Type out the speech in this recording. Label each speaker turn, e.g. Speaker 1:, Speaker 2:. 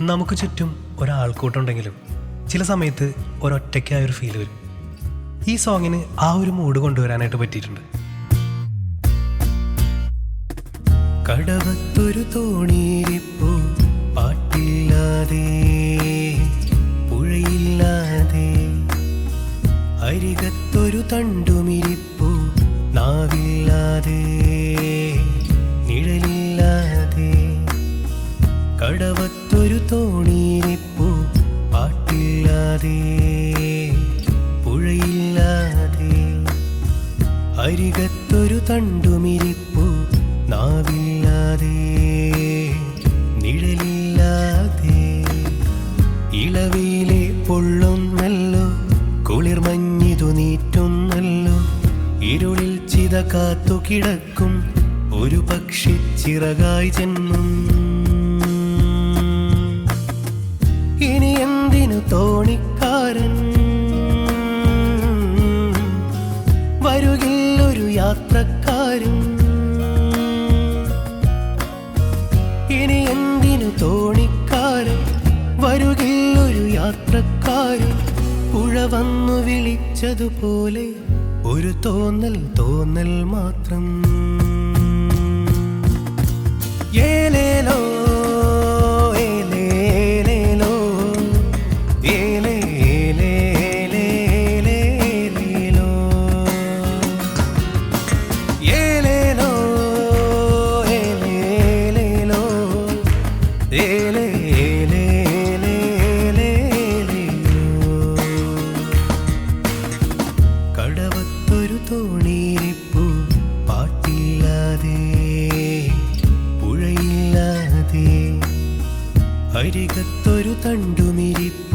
Speaker 1: നമുക്ക് ചുറ്റും ഒരാൾക്കൂട്ടുണ്ടെങ്കിലും ചില സമയത്ത് ഒരൊറ്റയ്ക്കായൊരു ഫീൽ വരും. ഈ സോങ്ങിന് ആ ഒരു മൂഡ് കൊണ്ടുവരാനായിട്ട് പറ്റിയിട്ടുണ്ട്. കടവത്തൊരു തോണിയിരിപ്പോ പാട്ടില്ലാതെ പുഴയില്ലാതെ, അരികത്തൊരു തണ്ടുമിരിപ്പോ നാവില്ലാതെ നിഴലില്ലാതെ, കടവത്തൊരു തോണിയിരിപ്പോ പാട്ടില്ലാതെ പുഴയില്ലാതെ, അരികത്തൊരു തണ്ടുമിരിപ്പോ നാവില്ലാതെ നിഴലില്ലാതെ, ഇളവിലെ പൊള്ളുന്നല്ലോ കുളിർമഞ്ഞിതു നീറ്റുന്നല്ലോ, ഇരുളിൽ ചിത കാത്തു കിടക്കും ഒരു പക്ഷി ചിറകായി ജന്മം. ഇനി എന്തിനു തോണിക്കാരൻ, വരുകില്ലൊരു യാത്രക്കാരൻ. ഇനി എന്തിനു തോണിക്കാരൻ, വരുകില്ലൊരു യാത്രക്കാരൻ. പുഴ വന്നു വിളിച്ചതുപോലെ ഒരു തോന്നൽ മാത്രം. ഏലേലോ ഏലേലേലോ ഏലേലേലേലേലേലോ, ഏലേലോ ഏലേലേലോ ഏലേലേലേലേലോ. കടവത്തൊരു തോണിയിരിപ്പോ പാട്ടില്ലാതെ പുഴയില്ലാതെ, അരികത്തൊരു തണ്ടുമിരിപ്പോ